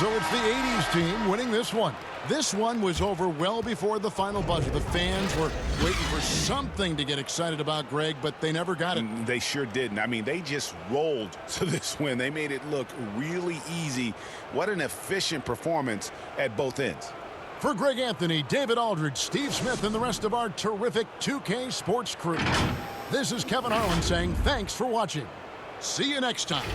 So it's the 80s team winning this one. This one was over well before the final buzzer. The fans were waiting for something to get excited about, Greg, but they never got it. They sure didn't. I mean, they just rolled to this win. They made it look really easy. What an efficient performance at both ends. For Greg Anthony, David Aldridge, Steve Smith, and the rest of our terrific 2K Sports crew, this is Kevin Harlan saying thanks for watching. See you next time.